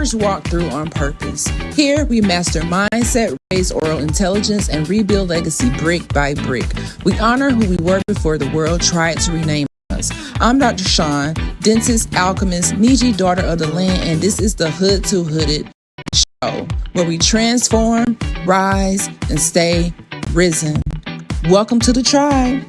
Believers walk through on purpose. Here, we master mindset, raise oral intelligence, and rebuild legacy brick by brick. We honor who we were before the world tried to rename us. I'm Dr. Sean, dentist, alchemist, Niji, daughter of the land, and this is the Hood to Hooded show, where we transform, rise, and stay risen. Welcome to the tribe.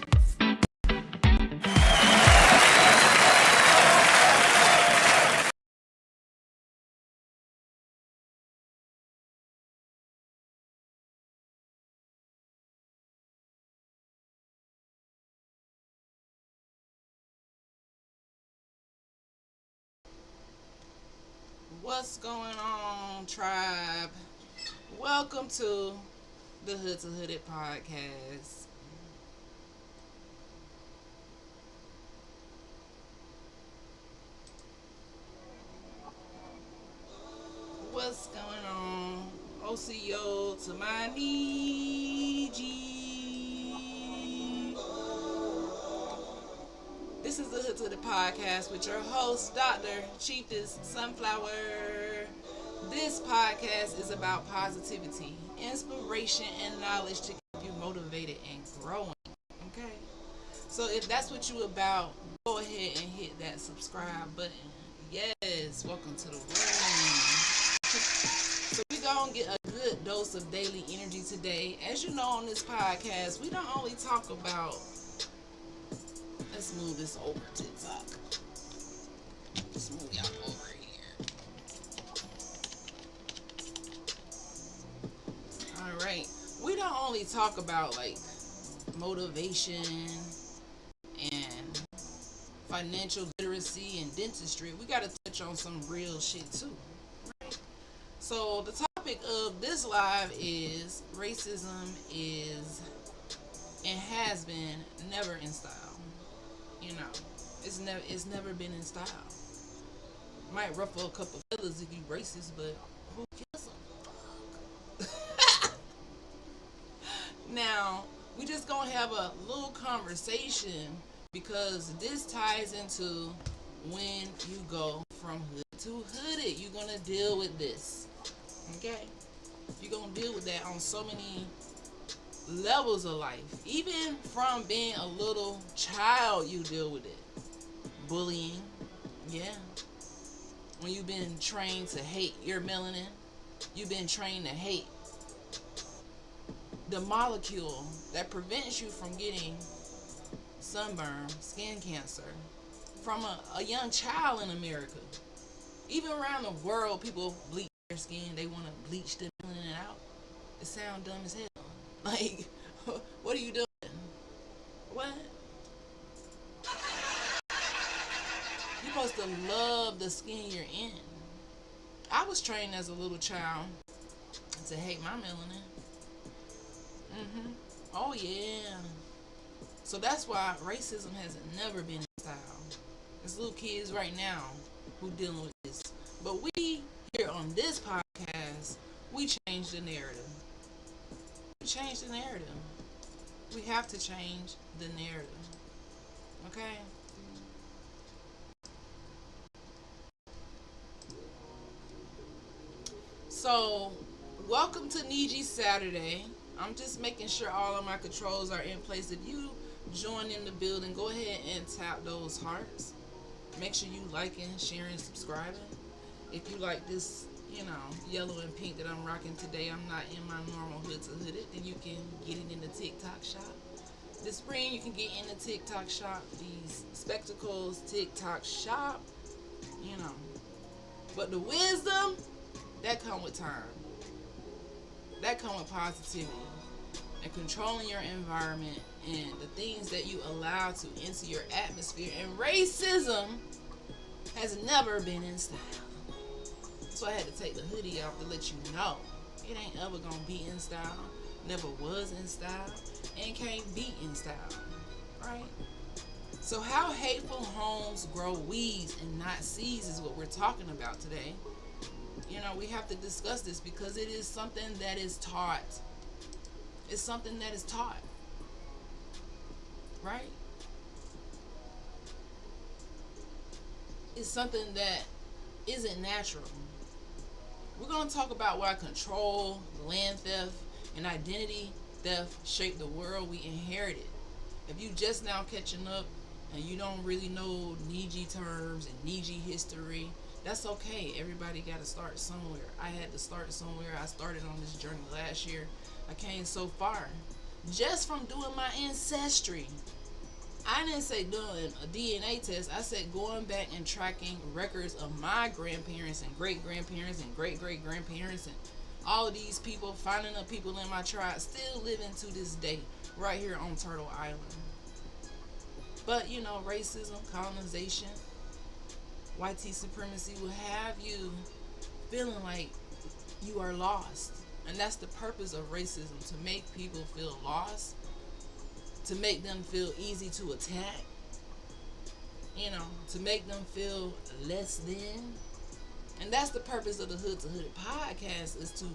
What's going on, tribe? Welcome to the Hood to Hooded podcast. What's going on? OCO to my Niji. This is the Hood to the podcast with your host, Dr. Chieftess Sunflower. This podcast is about positivity, inspiration, and knowledge to keep you motivated and growing. Okay? So if that's what you're about, go ahead and hit that subscribe button. Yes, welcome to the room. So we're going to get a good dose of daily energy today. As you know, on this podcast, we don't only talk about... Let's move this over TikTok. Let's move y'all over here. Alright. We don't only talk about like motivation and financial literacy and dentistry. We gotta touch on some real shit too. Right? So the topic of this live is racism is and has been never in style. You know, it's never been in style. Might ruffle a couple feathers if you racist, but who cares? Now, we just gonna have a little conversation because this ties into when you go from hood to hooded. You're gonna deal with this, okay? You're gonna deal with that on so many levels of life. Even from being a little child, you deal with it. Bullying, yeah. When you've been trained to hate your melanin, you've been trained to hate the molecule that prevents you from getting sunburn, skin cancer from a young child in America. Even around the world, people bleach their skin. They want to bleach the melanin out. It sounds dumb as hell. Like, what are you doing? What? You're supposed to love the skin you're in. I was trained as a little child to hate my melanin. Oh, yeah. So that's why racism has never been in style. There's little kids right now who dealing with this. But we, here on this podcast, we change the narrative. Change the narrative. We have to change the narrative. Okay? So, welcome to Niji Saturday. I'm just making sure all of my controls are in place. If you join in the building, go ahead and tap those hearts. Make sure you liking, sharing, subscribing. If you like this, you know, yellow and pink that I'm rocking today, I'm not in my normal hood to hooded, then you can get it in the TikTok shop. This spring, you can get in the TikTok shop, these spectacles, TikTok shop, you know. But the wisdom, that come with time. That come with positivity and controlling your environment and the things that you allow to enter your atmosphere. And racism has never been in style. So I had to take the hoodie off to let you know it ain't ever gonna be in style, never was in style, and can't be in style, right? So how hateful homes grow weeds and not seeds is what we're talking about today. You know, we have to discuss this because it is something that is taught. It's something that is taught, right? It's something that isn't natural. We're going to talk about why control, land theft, and identity theft shape the world we inherited. If you just now catching up and you don't really know Niji terms and Niji history, that's okay. Everybody got to start somewhere. I had to start somewhere. I started on this journey last year. I came so far just from doing my ancestry. I didn't say doing a DNA test. I said going back and tracking records of my grandparents and great grandparents and great great grandparents and all of these people, finding the people in my tribe still living to this day right here on Turtle Island. But you know, racism, colonization, white supremacy will have you feeling like you are lost. And that's the purpose of racism, to make people feel lost, to make them feel easy to attack, you know, to make them feel less than. And that's the purpose of the Hood to Hood podcast, is to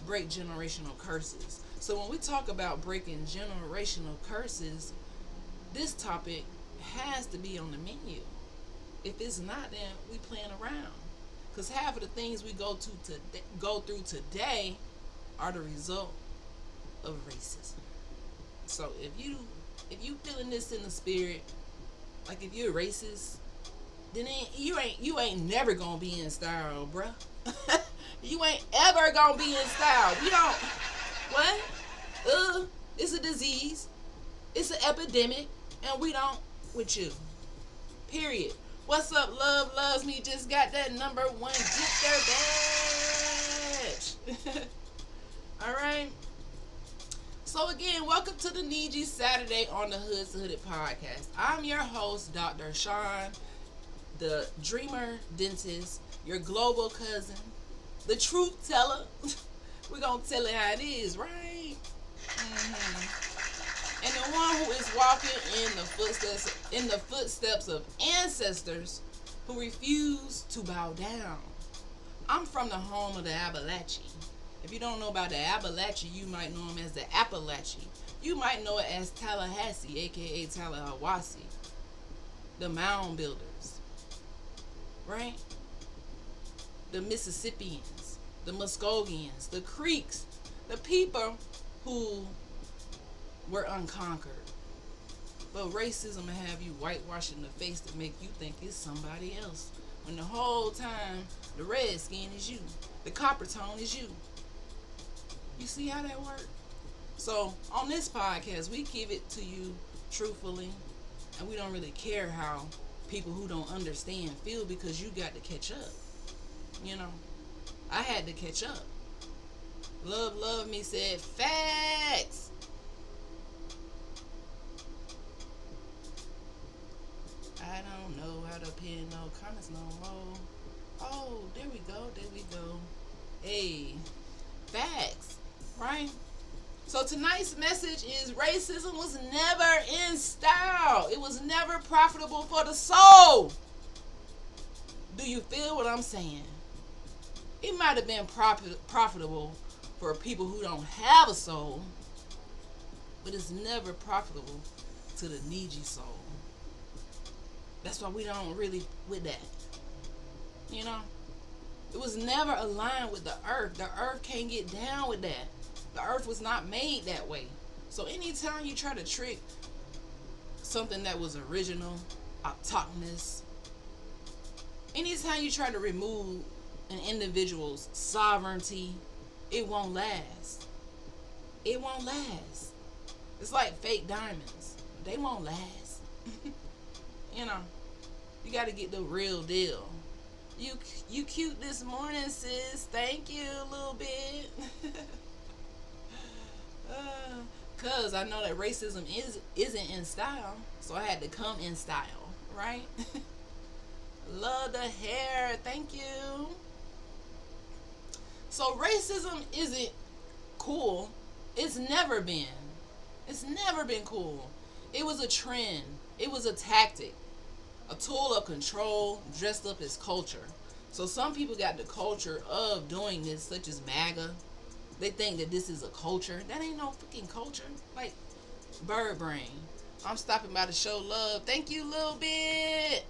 break generational curses. So when we talk about breaking generational curses, this topic has to be on the menu. If it's not, then we playing around. Because half of the things we go through today are the result of racism. So if you feeling this in the spirit, like if you're racist, then you ain't never gonna be in style, bruh. You ain't ever gonna be in style. We don't. What? It's a disease. It's an epidemic, and we don't with you. Period. What's up, love loves me? Just got that number one gifter badge. All right. So again, welcome to the Niji Saturday on the Hood to Hooded podcast. I'm your host, Dr. Sean, the dreamer dentist, your global cousin, the truth teller. We're gonna tell it how it is, right? And the one who is walking in the footsteps of ancestors who refuse to bow down. I'm from the home of the Appalachian. If you don't know about the Appalachian, you might know them as the Appalachian. You might know it as Tallahassee, aka Tallahassee. The mound builders, right? The Mississippians, the Muskogeans, the Creeks, the people who were unconquered. But racism will have you whitewashing the face to make you think it's somebody else, when the whole time the red skin is you, the copper tone is you. You see how that works? So on this podcast, we give it to you truthfully, and we don't really care how people who don't understand feel, because you got to catch up. You know, I had to catch up. Love me said facts. I don't know how to pin no comments no more. Oh, there we go. Hey, facts, right? So tonight's message is racism was never in style. It was never profitable for the soul. Do you feel what I'm saying? It might have been profitable for people who don't have a soul, but it's never profitable to the Niji soul. That's why we don't really with that. You know? It was never aligned with the earth. The earth can't get down with that. The earth was not made that way. So anytime you try to trick something that was original, autochthonous, anytime you try to remove an individual's sovereignty, it won't last. It won't last. It's like fake diamonds. They won't last. You know, you got to get the real deal. You cute this morning, sis. Thank you a little bit. Cause I know that racism isn't in style, so I had to come in style, right? Love the hair. Thank you. So racism isn't cool. It's never been. It's never been cool. It was a trend. It was a tactic. A tool of control dressed up as culture. So some people got the culture of doing this, such as MAGA. They think that this is a culture. That ain't no freaking culture. Like bird brain. I'm stopping by to show love. Thank you a little bit.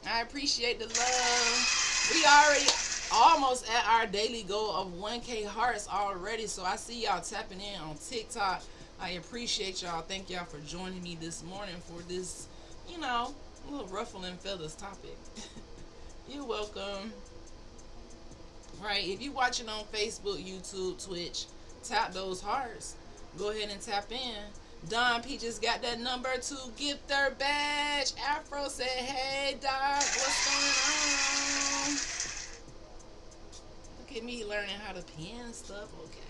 I appreciate the love. We already almost at our daily goal of 1K hearts already. So I see y'all tapping in on TikTok. I appreciate y'all. Thank y'all for joining me this morning for this, you know, little ruffling feathers topic. You're welcome. Right. If you're watching on Facebook, YouTube, Twitch, tap those hearts. Go ahead and tap in. Don P just got that number to gift their badge. Afro said, hey, Doc, what's going on? Look at me learning how to pin stuff. Okay.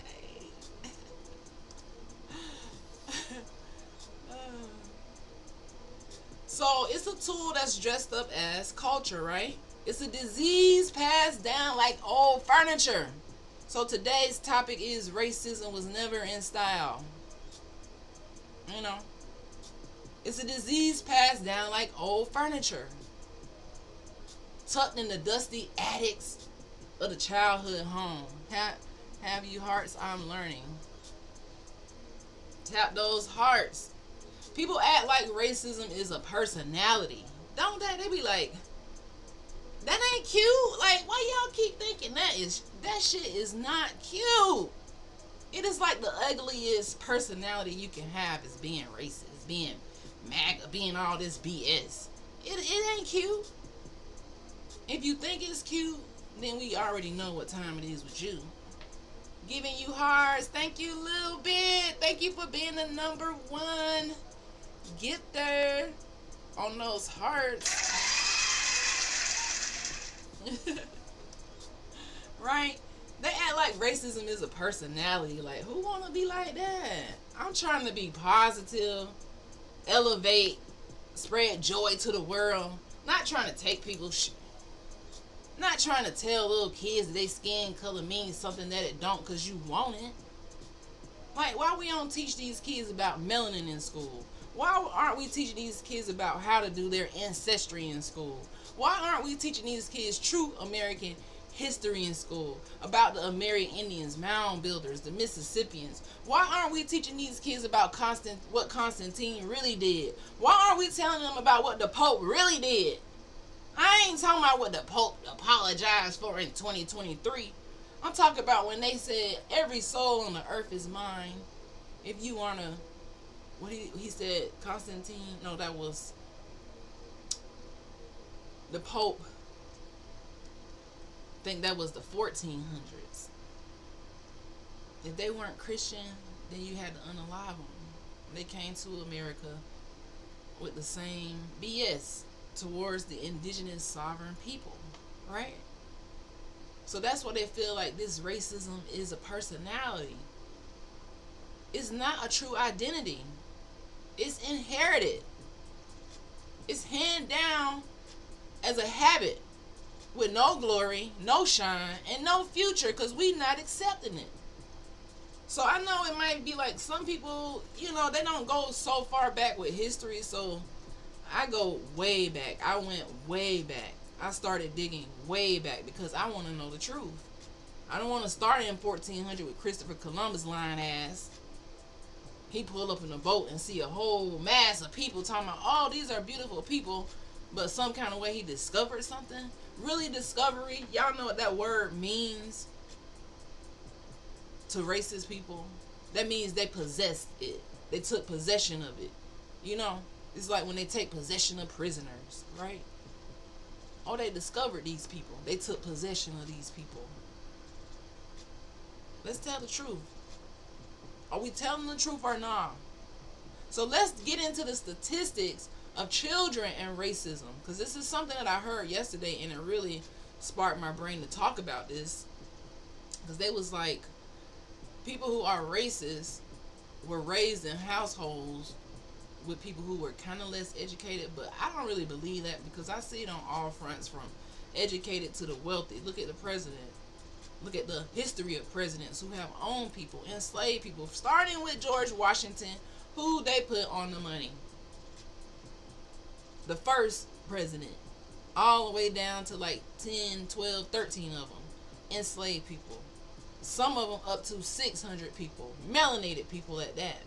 So it's a tool that's dressed up as culture, right? It's a disease passed down like old furniture. So today's topic is racism was never in style. You know, it's a disease passed down like old furniture, tucked in the dusty attics of the childhood home. Have you hearts? I'm learning. Tap those hearts. People act like racism is a personality, don't they? They be like, that ain't cute. Like, why y'all keep thinking that shit is not cute? It is like the ugliest personality you can have is being racist, being MAGA, being all this BS. It ain't cute. If you think it's cute, then we already know what time it is with you. Giving you hearts. Thank you, Lil Bit. Thank you for being the number one gifter on those hearts. Right? They act like racism is a personality. Like, who want to be like that? I'm trying to be positive, elevate, spread joy to the world. Not trying to take people's not trying to tell little kids that they skin color means something that it don't because you want it. Like, why we don't teach these kids about melanin in school? Why aren't we teaching these kids about how to do their ancestry in school? Why aren't we teaching these kids true American history in school? About the American Indians, mound builders, the Mississippians. Why aren't we teaching these kids about what Constantine really did? Why aren't we telling them about what the Pope really did? I ain't talking about what the Pope apologized for in 2023. I'm talking about when they said every soul on the earth is mine. If you want to, what he said, Constantine, no, that was the Pope. I think that was the 1400s. If they weren't Christian, then you had to unalive them. They came to America with the same BS towards the indigenous sovereign people, right? So that's why they feel like this racism is a personality. It's not a true identity. It's inherited. It's handed down as a habit with no glory, no shine, and no future because we not accepting it. So I know it might be like some people, you know, they don't go so far back with history. So I go way back. I went way back. I started digging way back because I want to know the truth. I don't want to start in 1400 with Christopher Columbus lying ass. He pulled up in a boat and see a whole mass of people talking about, oh, these are beautiful people, but some kind of way he discovered something. Really, discovery? Y'all know what that word means to racist people? That means they possessed it. They took possession of it. You know, it's like when they take possession of prisoners, right? Oh, they discovered these people. They took possession of these people. Let's tell the truth. Are we telling the truth or not? So let's get into the statistics of children and racism, because this is something that I heard yesterday and it really sparked my brain to talk about this, because they was like, people who are racist were raised in households with people who were kind of less educated, but I don't really believe that because I see it on all fronts, from educated to the wealthy. Look at the president. Look at the history of presidents who have owned people, enslaved people, starting with George Washington, who they put on the money. The first president, all the way down to like 10, 12, 13 of them, enslaved people. Some of them up to 600 people, melanated people at that.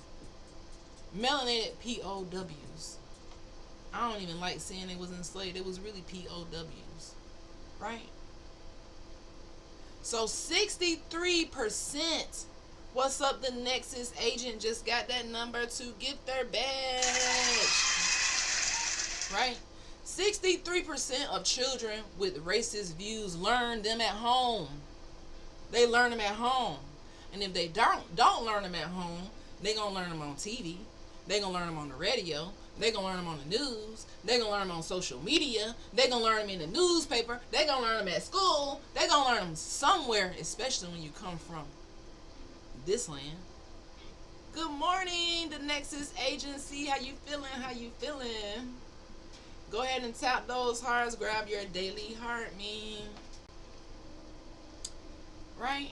Melanated POWs. I don't even like saying they was enslaved. It was really POWs, right? So 63%. What's up? The Nexus agent just got that number to get their badge. Right? 63% of children with racist views learn them at home. They learn them at home. And if they don't learn them at home, they going to learn them on TV. They going to learn them on the radio. They going to learn them on the news. They going to learn them on social media. They going to learn them in the newspaper. They going to learn them at school. They going to learn them somewhere, especially when you come from this land. Good morning, the Nexus Agency. How you feeling? How you feeling? Go ahead and tap those hearts. Grab your daily heart meme. Right?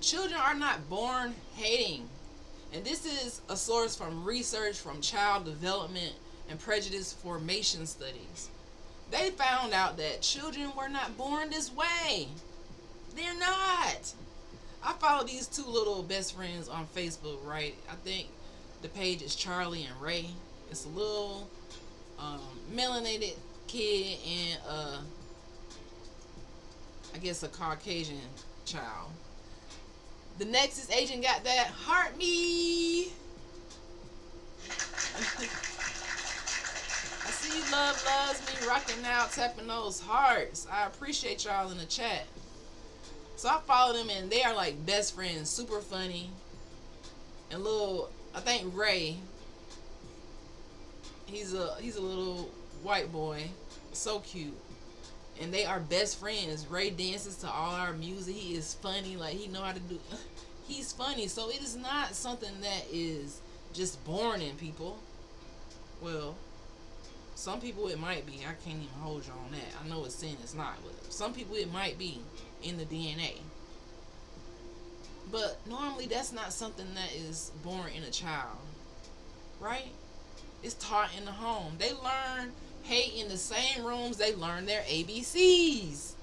Children are not born hating. And this is a source from research from Child Development and Prejudice Formation Studies. They found out that children were not born this way. They're not. I follow these two little best friends on Facebook, right? I think the page is Charlie and Ray. It's a little melanated kid and I guess a Caucasian child. The Nexus agent got that heart me. I see you loves me rocking out, tapping those hearts. I appreciate y'all in the chat. So I follow them and they are like best friends, super funny. And I think Ray, he's a little white boy, so cute. And they are best friends. Ray dances to all our music. He is funny, like he know how to do. He's funny, so it is not something that is just born in people. Well, some people it might be. I can't even hold you on that. I know it's sin, it's not. But some people it might be in the DNA. But normally that's not something that is born in a child, right? It's taught in the home. They learn hate in the same rooms they learn their ABCs.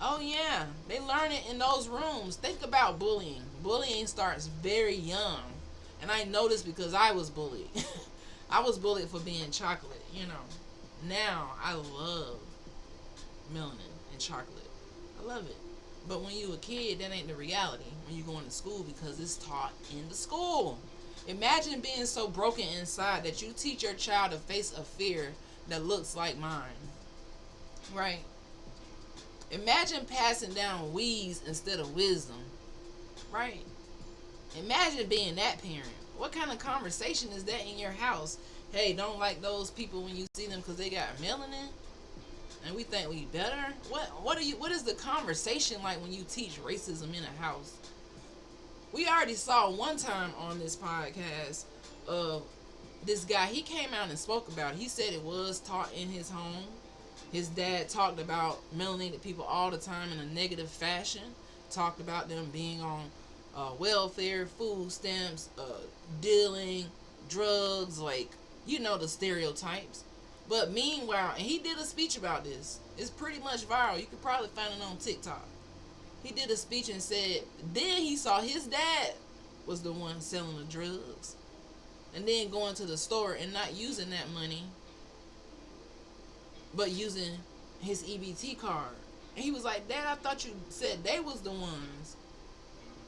Oh yeah, they learn it in those rooms. Think about bullying. Bullying starts very young. And I know this because I was bullied. I was bullied for being chocolate, you know. Now I love melanin and chocolate. I love it. But when you a kid, that ain't the reality when you going to school because it's taught in the school. Imagine being so broken inside that you teach your child to face a fear that looks like mine. Right? Imagine passing down wheeze instead of wisdom. Right? Imagine being that parent. What kind of conversation is that in your house? Hey, don't like those people when you see them because they got melanin? And we think we better? What is the conversation like when you teach racism in a house? We already saw one time on this podcast this guy, he came out and spoke about it. He said it was taught in his home. His dad talked about melanated people all the time in a negative fashion. Talked about them being on welfare, food stamps, dealing, drugs, like, you know, the stereotypes. But meanwhile, and he did a speech about this. It's pretty much viral. You could probably find it on TikTok. He did a speech and said, then he saw his dad was the one selling the drugs. And then going to the store and not using that money, but using his EBT card. And he was like, Dad, I thought you said they was the ones.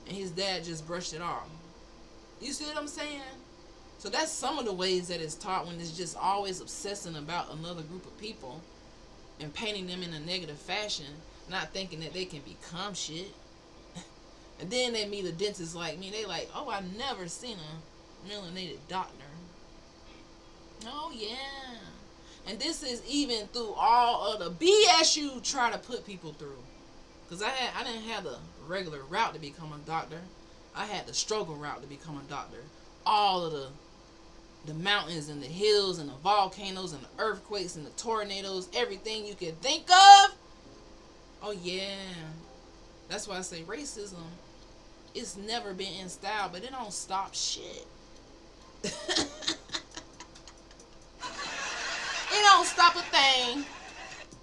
And his dad just brushed it off. You see what I'm saying? So that's some of the ways that it's taught, when it's just always obsessing about another group of people and painting them in a negative fashion, not thinking that they can become shit. And then they meet a dentist like me. They like, oh, I've never seen a melanated doctor. Oh, yeah. And this is even through all of the BS you try to put people through. Because I didn't have the regular route to become a doctor. I had the struggle route to become a doctor. All of the mountains and the hills and the volcanoes and the earthquakes and the tornadoes, everything you can think of. Oh yeah. That's why I say racism, it's never been in style, but it don't stop shit. It don't stop a thing.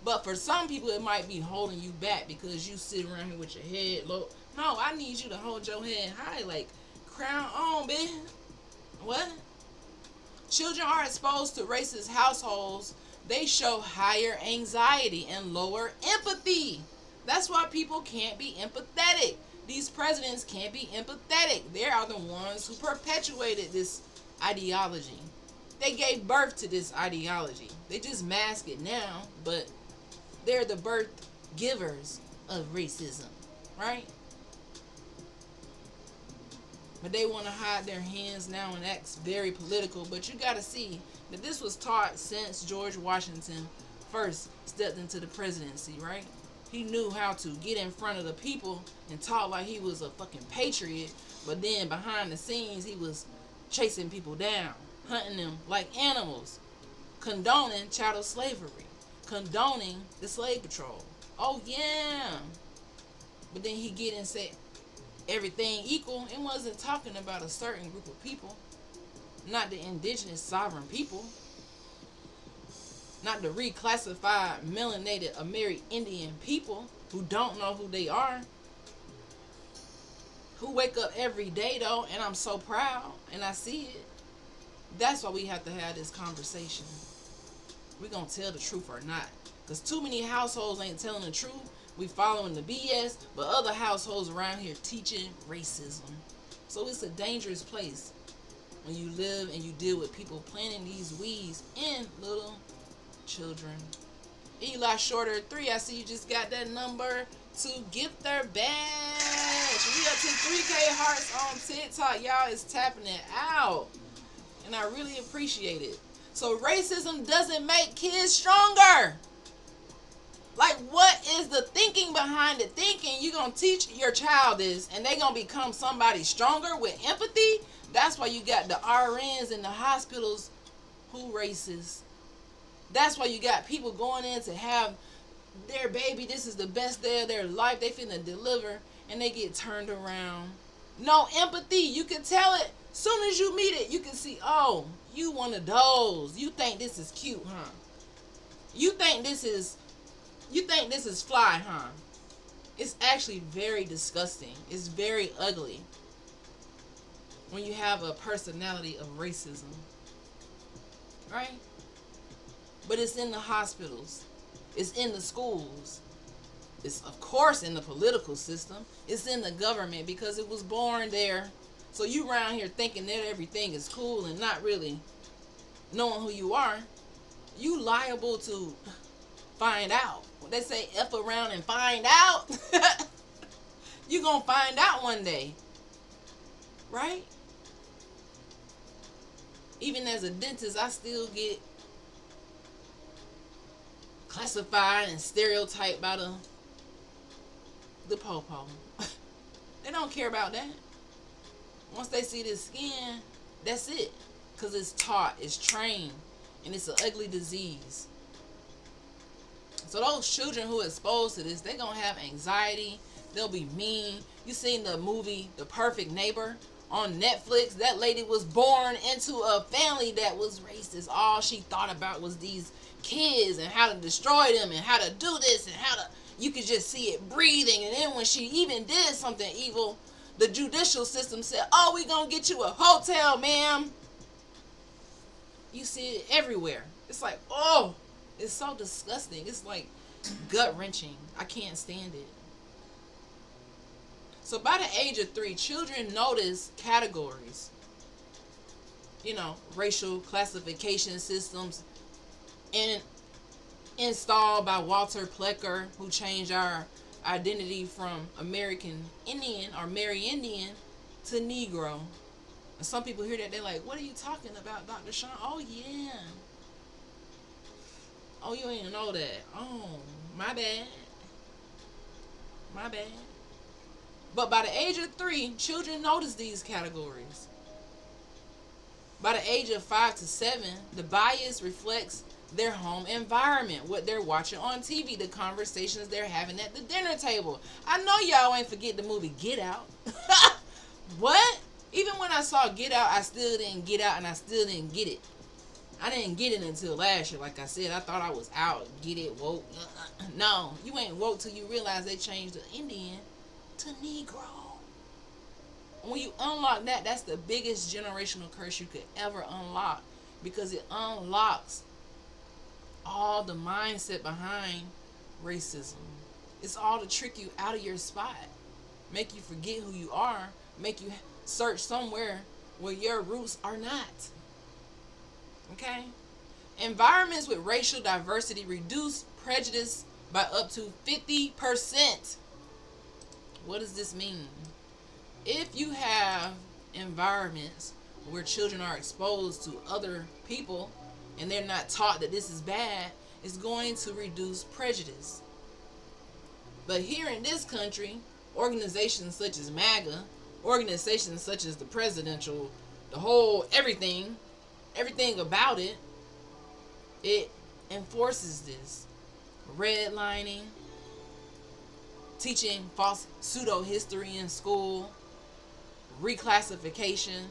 But for some people it might be holding you back because you sit around here with your head low. No, I need you to hold your head high, like crown on, bitch. What? Children are exposed to racist households. They show higher anxiety and lower empathy. That's why people can't be empathetic. These presidents can't be empathetic. They are the ones who perpetuated this ideology. They gave birth to this ideology. They just mask it now, but they're the birth givers of racism, right? But they want to hide their hands now and act very political. But you got to see that this was taught since George Washington first stepped into the presidency, right? He knew how to get in front of the people and talk like he was a fucking patriot. But then behind the scenes, he was chasing people down, hunting them like animals, condoning chattel slavery, condoning the slave patrol. Oh, yeah. But then he get and say everything equal. It wasn't talking about a certain group of people, not the indigenous sovereign people, not the reclassified melanated Amerindian people who don't know who they are, who wake up every day though, and I'm so proud and I see it. That's why we have to have this conversation. We're gonna tell the truth or not, because too many households ain't telling the truth. We following the BS, but other households around here teaching racism. So it's a dangerous place when you live and you deal with people planting these weeds in little children. Eli Shorter 3, I see you just got that number to gift their badge. We up to 3K hearts on TikTok. Y'all is tapping it out, and I really appreciate it. So racism doesn't make kids stronger. Like, what is the thinking behind it? Thinking you're going to teach your child this and they're going to become somebody stronger with empathy? That's why you got the RNs in the hospitals who racist. That's why you got people going in to have their baby. This is the best day of their life. They finna deliver and they get turned around. No empathy. You can tell it. Soon as you meet it, you can see, oh, you one of those. You think this is cute, huh? You think this is fly, huh? It's actually very disgusting. It's very ugly when you have a personality of racism, right? But it's in the hospitals. It's in the schools. It's, of course, in the political system. It's in the government because it was born there. So you around here thinking that everything is cool and not really knowing who you are. You liable to find out. They say F around and find out. You're going to find out one day. Right? Even as a dentist, I still get classified and stereotyped by the po-po. They don't care about that. Once they see this skin, that's it. Because it's taught, it's trained, and it's an ugly disease. So those children who are exposed to this, they're going to have anxiety. They'll be mean. You seen the movie The Perfect Neighbor on Netflix? That lady was born into a family that was racist. All she thought about was these kids and how to destroy them and how to do this and how to... You could just see it breathing. And then when she even did something evil, the judicial system said, oh, we going to get you a hotel, ma'am. You see it everywhere. It's like, oh... It's so disgusting. It's like gut-wrenching. I can't stand it. So by the age of 3, children notice categories. You know, racial classification systems installed by Walter Plecker, who changed our identity from American Indian or Mary-Indian to Negro. And some people hear that, they're like, what are you talking about, Dr. Sean? Oh, yeah. Oh, you ain't know that. Oh, my bad. My bad. But by the age of 3, children notice these categories. By the age of 5 to 7, the bias reflects their home environment, what they're watching on TV, the conversations they're having at the dinner table. I know y'all ain't forget the movie Get Out. What? Even when I saw Get Out, I still didn't get out and I still didn't get it. I didn't get it until last year. Like I said, I thought I was out. Get it, woke. No, you ain't woke till you realize they changed the Indian to Negro. When you unlock that, that's the biggest generational curse you could ever unlock, because it unlocks all the mindset behind racism. It's all to trick you out of your spot, make you forget who you are, make you search somewhere where your roots are not. Okay? Environments with racial diversity reduce prejudice by up to 50%. What does this mean? If you have environments where children are exposed to other people and they're not taught that this is bad, it's going to reduce prejudice. But here in this country, organizations such as MAGA, organizations such as the presidential, the whole everything about it, it enforces this. Redlining, teaching false pseudo history in school, reclassification,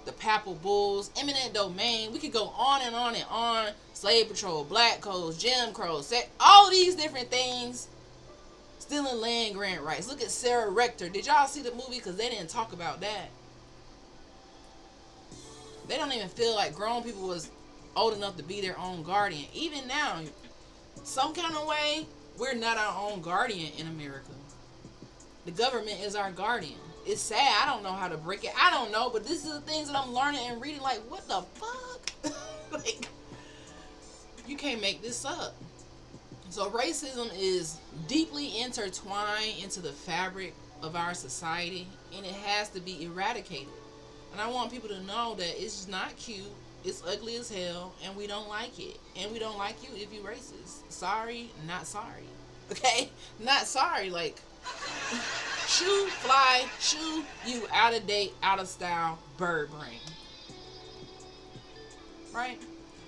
the papal bulls, eminent domain. We could go on and on and on. Slave patrol, black codes, Jim Crow, all of these different things. Stealing land grant rights. Look at Sarah Rector. Did y'all see the movie? Because they didn't talk about that. They don't even feel like grown people was old enough to be their own guardian. Even now, some kind of way, we're not our own guardian in America. The government is our guardian. It's sad. I don't know how to break it. I don't know, but this is the things that I'm learning and reading. Like, what the fuck? Like, you can't make this up. So racism is deeply intertwined into the fabric of our society, and it has to be eradicated. And I want people to know that it's not cute, it's ugly as hell, and we don't like it. And we don't like you if you racist. Sorry, not sorry. Okay? Not sorry. Like, shoo, fly, shoo, you out of date, out of style, bird brain. Right?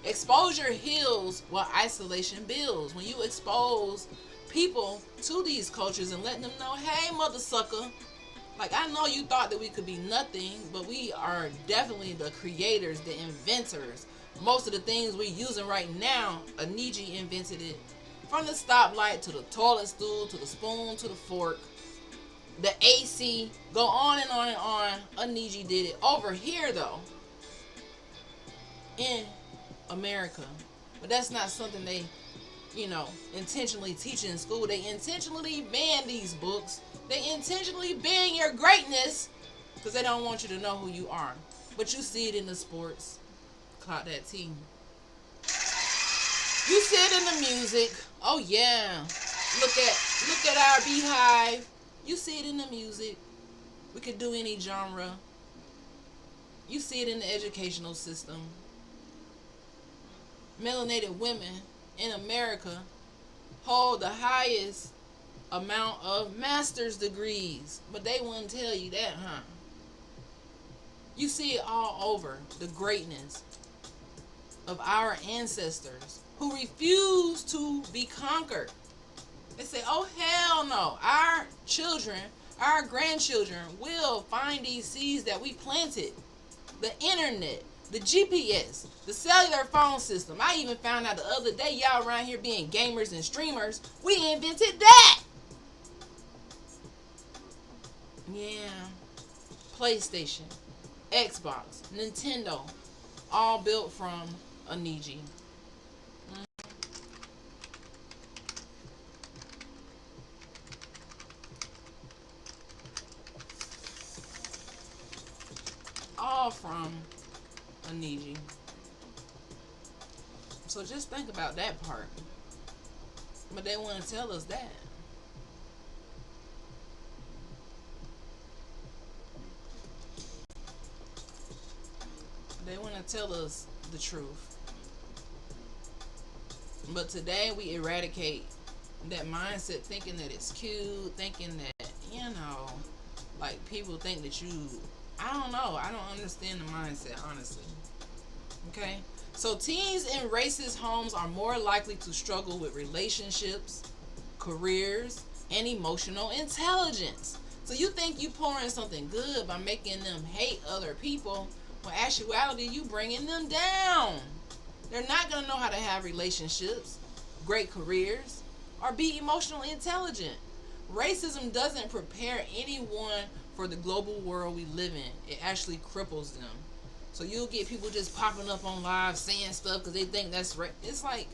Exposure heals while isolation builds. When you expose people to these cultures and let them know, hey, mother sucker, like, I know you thought that we could be nothing, but we are definitely the creators, the inventors. Most of the things we're using right now, Aniji invented it. From the stoplight to the toilet stool to the spoon to the fork, the AC, go on and on and on. Aniji did it. Over here, though, in America, but that's not something they, intentionally teach in school. They intentionally ban these books. They intentionally ban your greatness because they don't want you to know who you are. But you see it in the sports. Caught that team. You see it in the music. Oh yeah. Look at our beehive. You see it in the music. We could do any genre. You see it in the educational system. Melanated women in America hold the highest amount of master's degrees, but they wouldn't tell you that, huh? You see it all over, the greatness of our ancestors who refuse to be conquered. They say, oh hell no, our children, our grandchildren will find these seeds that we planted. The internet, the GPS, the cellular phone system. I even found out the other day, y'all around here being gamers and streamers, we invented that. Yeah. PlayStation, Xbox, Nintendo, all built from Aniji. All from Aniji. So just think about that part. But they want to tell us that. They want to tell us the truth. But today we eradicate that mindset, thinking that it's cute, thinking that, like people think that you, I don't know. I don't understand the mindset, honestly. Okay? So teens in racist homes are more likely to struggle with relationships, careers, and emotional intelligence. So you think you pouring something good by making them hate other people, when actuality you bringing them down. They're not going to know how to have relationships, great careers, or be emotionally intelligent. Racism doesn't prepare anyone for the global world we live in. It actually cripples them. So you'll get people just popping up on live saying stuff because they think that's right. It's like,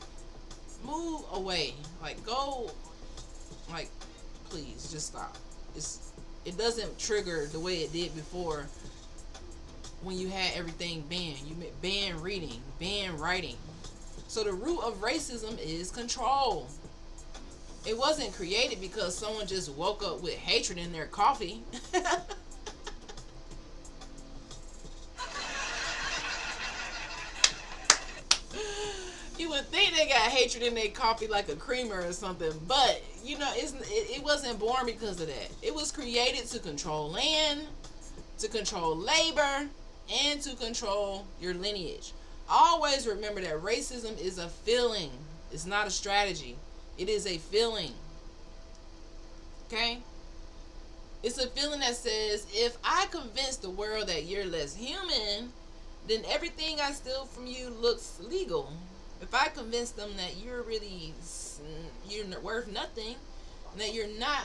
move away. Like, go Like, please, just stop. It doesn't trigger the way it did before when you had everything banned. You banned reading, banned writing. So the root of racism is control. It wasn't created because someone just woke up with hatred in their coffee. You would think they got hatred in their coffee like a creamer or something, but it wasn't born because of that. It was created to control land, to control labor, and to control your lineage. Always remember that racism is a feeling. It's not a strategy. It is a feeling. Okay? It's a feeling that says, if I convince the world that you're less human, then everything I steal from you looks legal. If I convince them that you're worth nothing, that you're not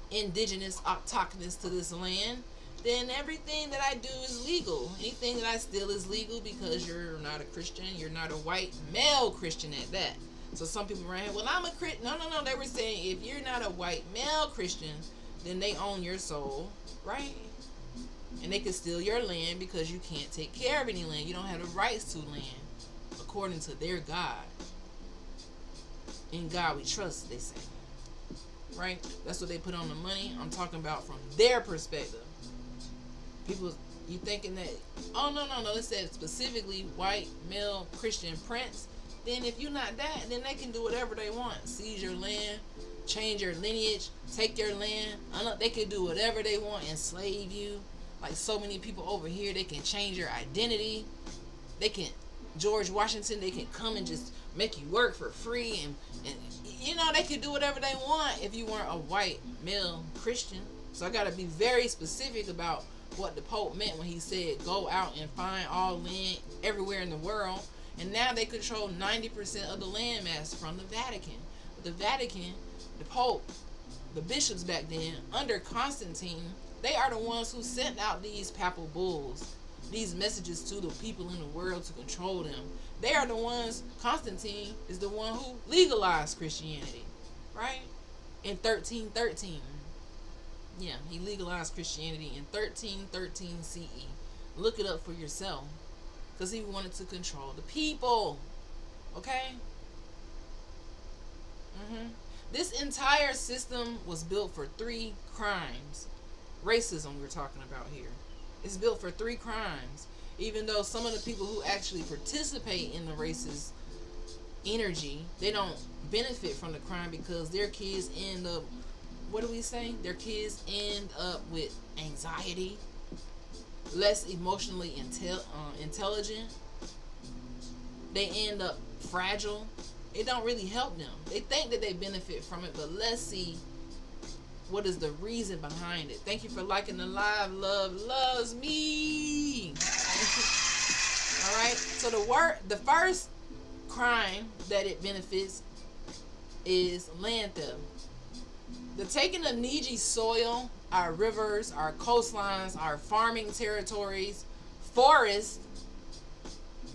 indigenous, autochthonous to this land, then everything that I do is legal. Anything that I steal is legal because you're not a Christian. You're not a white male Christian at that. So some people around here, well, I'm a Christian. No. They were saying if you're not a white male Christian, then they own your soul, right? And they can steal your land because you can't take care of any land. You don't have the rights to land according to their God. In God we trust, they say. Right? That's what they put on the money. I'm talking about from their perspective. People, you thinking that, oh, no. It said specifically white, male, Christian prince. Then if you're not that, then they can do whatever they want. Seize your land, change your lineage, take your land. They can do whatever they want, enslave you. Like so many people over here, they can change your identity. They can, George Washington, they can come and just make you work for free. And they can do whatever they want if you weren't a white male Christian. So I got to be very specific about what the Pope meant when he said go out and find all land everywhere in the world. And now they control 90% of the landmass from the Vatican. But the Vatican, the Pope, the bishops back then, under Constantine, they are the ones who sent out these papal bulls, these messages to the people in the world to control them. They are the ones, Constantine is the one who legalized Christianity, right? In 1313. Yeah, he legalized Christianity in 1313 CE. Look it up for yourself. Because he wanted to control the people. Okay? This entire system was built for 3 crimes. Racism we're talking about here. It's built for 3 crimes. Even though some of the people who actually participate in the racist energy, they don't benefit from the crime because their kids end up, what do we say? Their kids end up with anxiety, less emotionally intelligent. They end up fragile. It don't really help them. They think that they benefit from it, but let's see what is the reason behind it. Thank you for liking the live. Love loves me. All right. So the first crime that it benefits is land theft. The taking of Niji soil, our rivers, our coastlines, our farming territories, forests,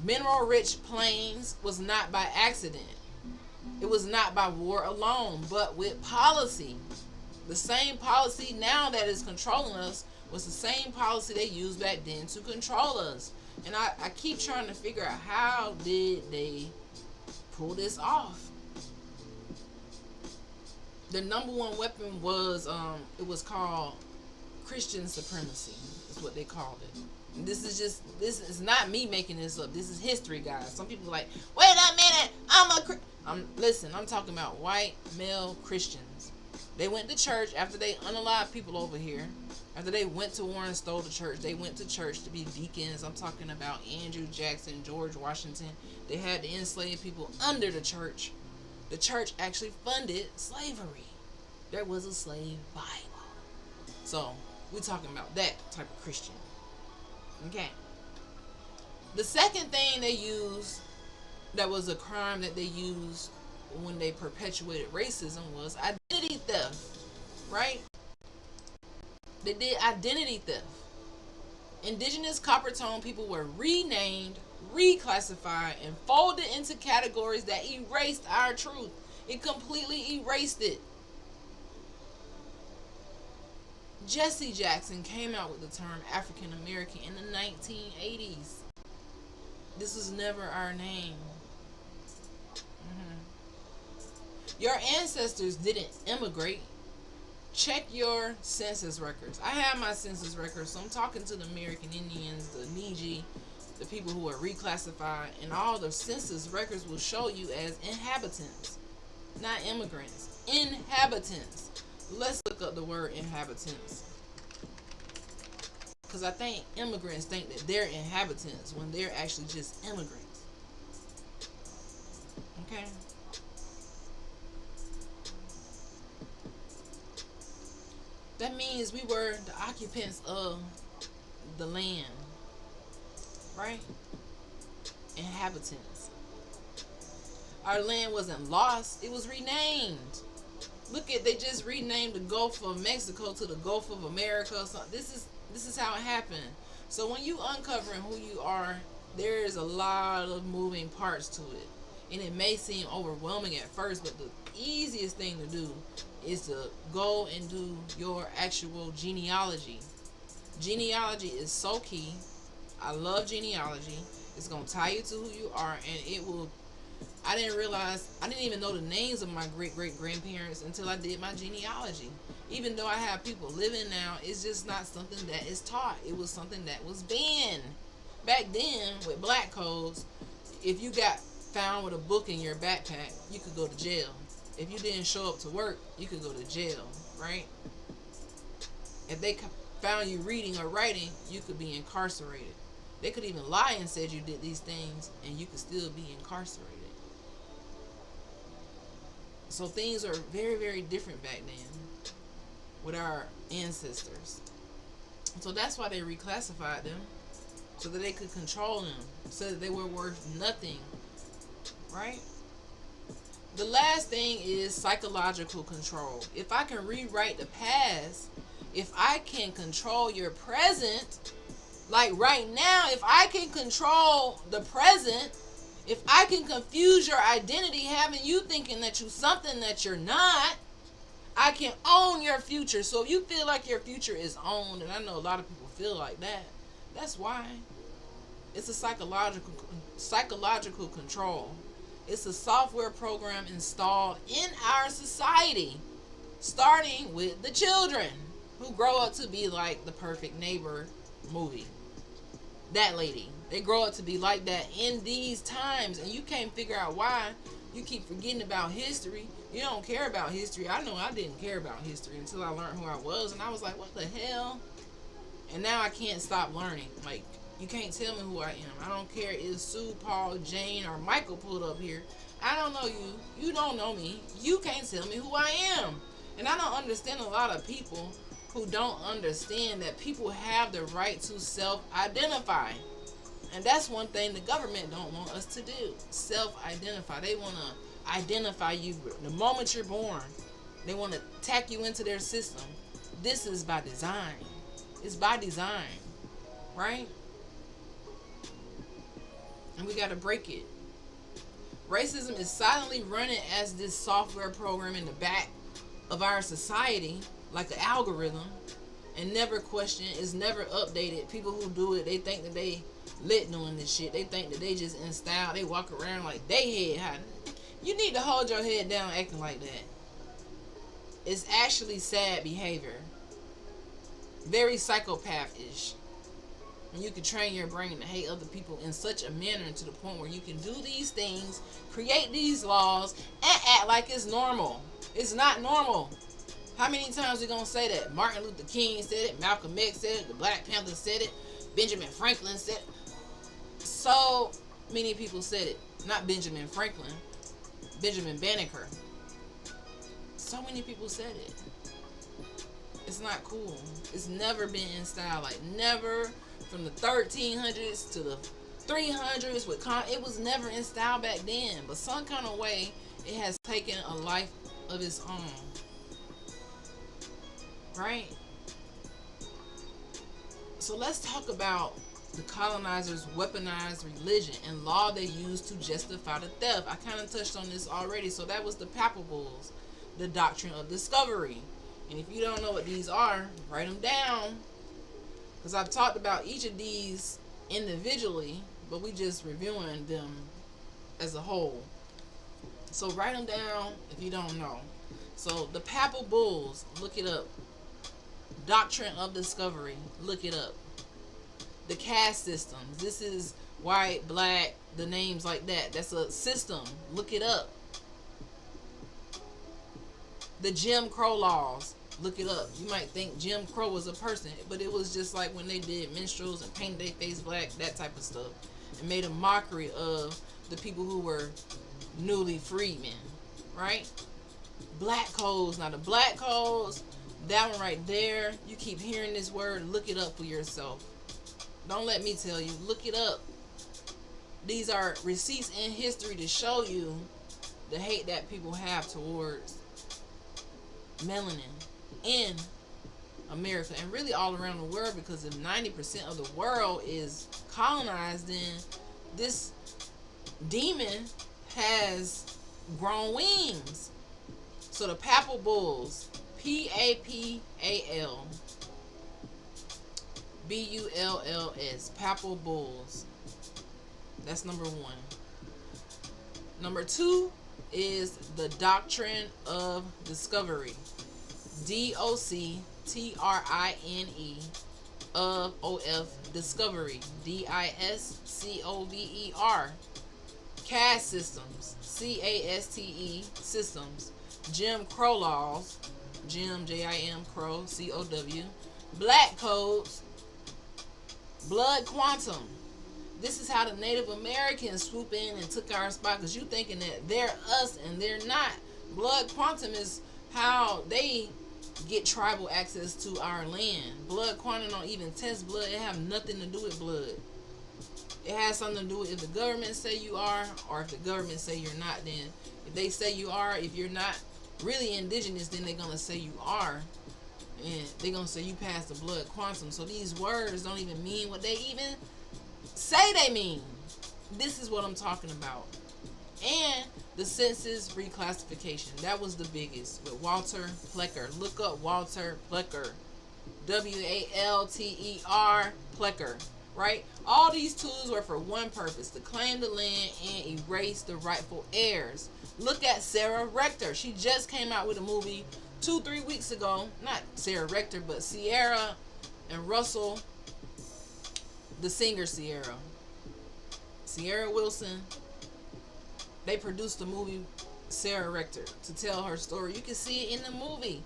mineral-rich plains was not by accident. It was not by war alone, but with policy. The same policy now that is controlling us was the same policy they used back then to control us. And I keep trying to figure out, how did they pull this off? The number one weapon was, it was called Christian supremacy. That's what they called it. And this is not me making this up. This is history, guys. Some people are like, wait a minute, listen, I'm talking about white male Christians. They went to church after they unalived people over here. After they went to war and stole the church, they went to church to be deacons. I'm talking about Andrew Jackson, George Washington. They had to enslave people under the church. The church actually funded slavery. There was a slave Bible. So, we're talking about that type of Christian. Okay. The second thing they used, that was a crime that they used when they perpetuated racism, was identity theft. Right? They did identity theft. Indigenous copper tone people were renamed, reclassified, and folded into categories that erased our truth. It completely erased it. Jesse Jackson came out with the term African American in the 1980s. This was never our name. Your ancestors didn't immigrate. Check your census records. I have my census records, so I'm talking to the American Indians, the Niji, the people who are reclassified, and all the census records will show you as inhabitants, not immigrants. Inhabitants. Let's look up the word inhabitants, because I think immigrants think that they're inhabitants when they're actually just immigrants. Okay? That means we were the occupants of the land, right? Inhabitants. Our land wasn't lost, it was renamed. Look at, they just renamed the Gulf of Mexico to the Gulf of America. So this is how it happened. So when you uncovering who you are, there is a lot of moving parts to it. And it may seem overwhelming at first, but the easiest thing to do is to go and do your actual genealogy. Genealogy is so key. I love genealogy. It's going to tie you to who you are, and it will. I didn't even know the names of my great-great-grandparents until I did my genealogy. Even though I have people living now, it's just not something that is taught. It was something that was banned. Back then, with black codes, if you got found with a book in your backpack, you could go to jail. If you didn't show up to work, you could go to jail, right? If they found you reading or writing, you could be incarcerated. They could even lie and said you did these things, and you could still be incarcerated. So things are very, very different back then with our ancestors. So that's why they reclassified them, so that they could control them, so that they were worth nothing, right? The last thing is psychological control. If I can rewrite the past, if I can control your present, like right now, if I can control the present, if I can confuse your identity, having you thinking that you're something that you're not, I can own your future. So if you feel like your future is owned, and I know a lot of people feel like that, that's why. It's a psychological control. It's a software program installed in our society, starting with the children who grow up to be like the Perfect Neighbor movie. That lady. They grow up to be like that in these times, and you can't figure out why. You keep forgetting about history. You don't care about history. I know I didn't care about history until I learned who I was, and I was like, what the hell? And now I can't stop learning. Like, you can't tell me who I am. I don't care if Sue, Paul, Jane, or Michael pulled up here. I don't know you. You don't know me. You can't tell me who I am. And I don't understand a lot of people who don't understand that people have the right to self-identify. And that's one thing the government don't want us to do. Self-identify. They want to identify you the moment you're born. They want to tack you into their system. This is by design. It's by design. Right? And we got to break it. Racism is silently running as this software program in the back of our society, like an algorithm, and never questioned, is never updated. People who do it, they think that they lit doing this shit. They think that they just in style. They walk around like they head high. You need to hold your head down acting like that. It's actually sad behavior. Very psychopath-ish. And you can train your brain to hate other people in such a manner to the point where you can do these things, create these laws, and act like it's normal. It's not normal. How many times we gonna say that? Martin Luther King said it, Malcolm X said it, the Black Panther said it, Benjamin Franklin said it. So many people said it. Not Benjamin Franklin, Benjamin Banneker. So many people said it. It's not cool. It's never been in style. Like, never. From the 1300s to the 300s, it was never in style back then. But some kind of way, it has taken a life of its own. Right? So let's talk about the colonizers' weaponized religion and law they used to justify the theft. I kind of touched on this already. So that was the papal bulls, the doctrine of discovery. And if you don't know what these are, write them down. Because I've talked about each of these individually, but we just reviewing them as a whole. So write them down if you don't know. So the Papal Bulls, look it up. Doctrine of Discovery, look it up. The caste systems, this is white, black, the names like that. That's a system, look it up. The Jim Crow laws, look it up. You might think Jim Crow was a person, but it was just like when they did minstrels and painted their face black, that type of stuff, and made a mockery of the people who were newly freedmen, right? Black codes. Now the black codes, that one right there, you keep hearing this word, look it up for yourself. Don't let me tell you, look it up. These are receipts in history to show you the hate that people have towards melanin in America and really all around the world, because if 90% of the world is colonized, then this demon has grown wings. So the Papal Bulls, Papal Bulls, Papal Bulls. That's number one. Number two is the Doctrine of Discovery. DOCTRINE of Discovery. DISCOVER. Caste systems. CASTE systems. Jim Crow laws. Jim, JIM, Crow, COW. Black codes. Blood quantum. This is how the Native Americans swoop in and took our spot, because you thinking that they're us and they're not. Blood quantum is how they get tribal access to our land. Blood quantum don't even test blood. It have nothing to do with blood. It has something to do with if the government say you are, or if the government say you're not. Then if they say you are, if you're not really indigenous, then they're gonna say you are, and they're gonna say you passed the blood quantum. So these words don't even mean what they even say they mean. This is what I'm talking about. And the census reclassification, that was the biggest with Walter Plecker. Look up Walter Plecker, WALTER Plecker, right? All these tools were for one purpose: to claim the land and erase the rightful heirs. Look at Sarah Rector. She just came out with a movie 2-3 weeks ago. Not Sarah Rector, but Sierra and Russell, the singer Sierra Wilson. They produced the movie Sarah Rector to tell her story. You can see it in the movie.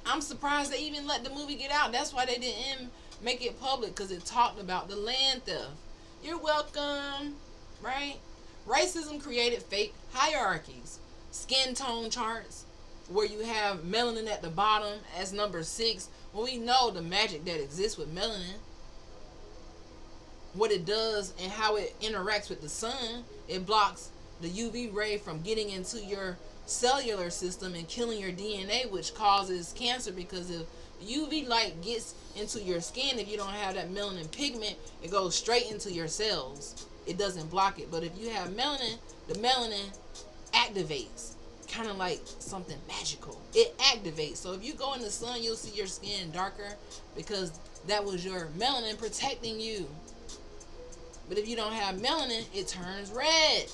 I'm surprised they even let the movie get out. That's why they didn't make it public, because it talked about the land theft. You're welcome, right? Racism created fake hierarchies. Skin tone charts, where you have melanin at the bottom as number 6. Well, we know the magic that exists with melanin, what it does and how it interacts with the sun. It blocks the UV ray from getting into your cellular system and killing your DNA, which causes cancer, because if UV light gets into your skin, if you don't have that melanin pigment, it goes straight into your cells. It doesn't block it. But if you have melanin, the melanin activates, kind of like something magical. It activates. So if you go in the sun, you'll see your skin darker, because that was your melanin protecting you. But if you don't have melanin, it turns red,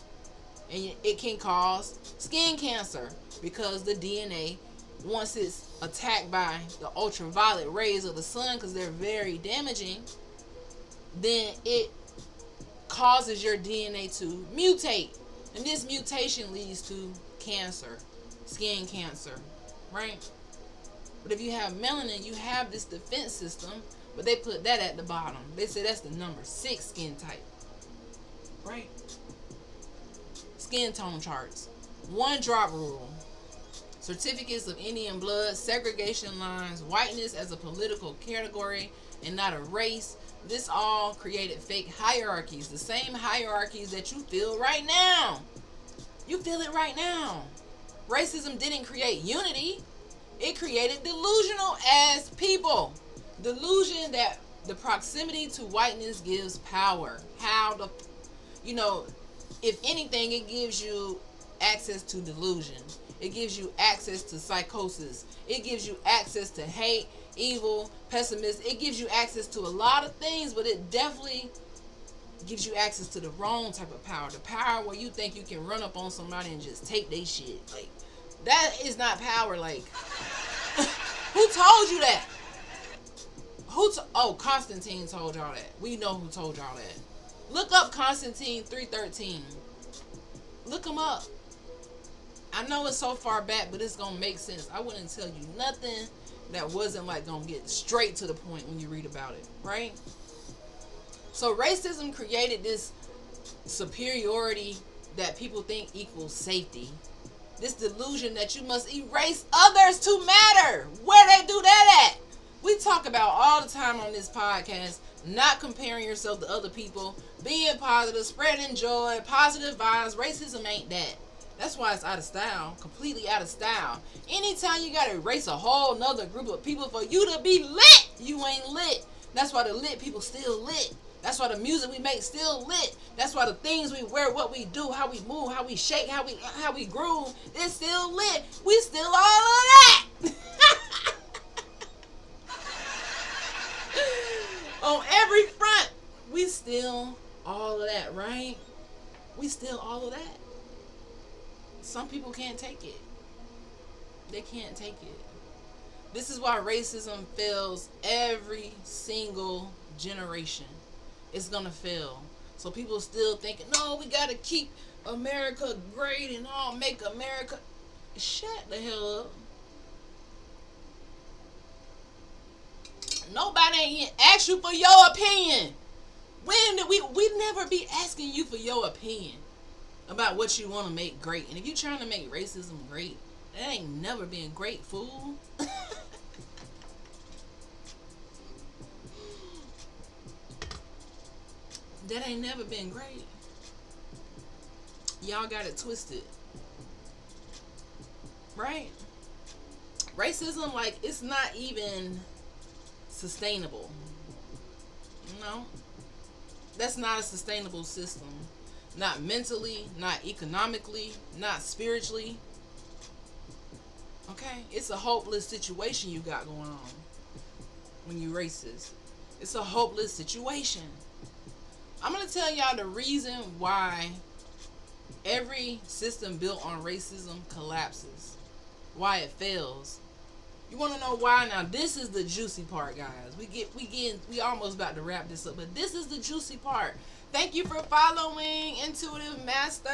and it can cause skin cancer, because the DNA, once it's attacked by the ultraviolet rays of the sun, because they're very damaging, then it causes your DNA to mutate, and this mutation leads to cancer, skin cancer, right? But if you have melanin, you have this defense system, but they put that at the bottom. They say that's the number 6 skin type, right? Skin tone charts, 1 drop rule, certificates of Indian blood, segregation lines, whiteness as a political category and not a race. This all created fake hierarchies, the same hierarchies that you feel right now. You feel it right now. Racism didn't create unity. It created delusional as people. Delusion that the proximity to whiteness gives power. How the, if anything, it gives you access to delusion. It gives you access to psychosis. It gives you access to hate, evil, pessimism. It gives you access to a lot of things, but it definitely gives you access to the wrong type of power. The power where you think you can run up on somebody and just take their shit. Like, that is not power. Like, who told you that? Oh, Constantine told y'all that. We know who told y'all that. Look up Constantine 3:13. Look him up. I know it's so far back, but it's gonna make sense. I wouldn't tell you nothing that wasn't like gonna get straight to the point when you read about it, right? So racism created this superiority that people think equals safety. This delusion that you must erase others to matter. Where they do that at? We talk about all the time on this podcast, not comparing yourself to other people, being positive, spreading joy, positive vibes. Racism ain't that. That's why it's out of style, completely out of style. Anytime you gotta erase a whole nother group of people for you to be lit, you ain't lit. That's why the lit people still lit. That's why the music we make still lit. That's why the things we wear, what we do, how we move, how we shake, how we groove, it's still lit. We still all of that. On every front, we still all of that, right? We still all of that. Some people can't take it. They can't take it. This is why racism fails every single generation. It's gonna fail. So people still thinking, no, we gotta keep America great and all, make America. Shut the hell up. Nobody ain't asked you for your opinion. When did we never be asking you for your opinion about what you want to make great? And if you're trying to make racism great, that ain't never been great, fool. That ain't never been great. Y'all got it twisted. Right? Racism, like, it's not even sustainable. No. That's not a sustainable system. Not mentally, not economically, not spiritually. Okay? It's a hopeless situation you got going on when you racist. It's a hopeless situation. I'm going to tell y'all the reason why every system built on racism collapses. Why it fails. You want to know why? Now, this is the juicy part, guys. We almost about to wrap this up, but this is the juicy part. Thank you for following Intuitive Master.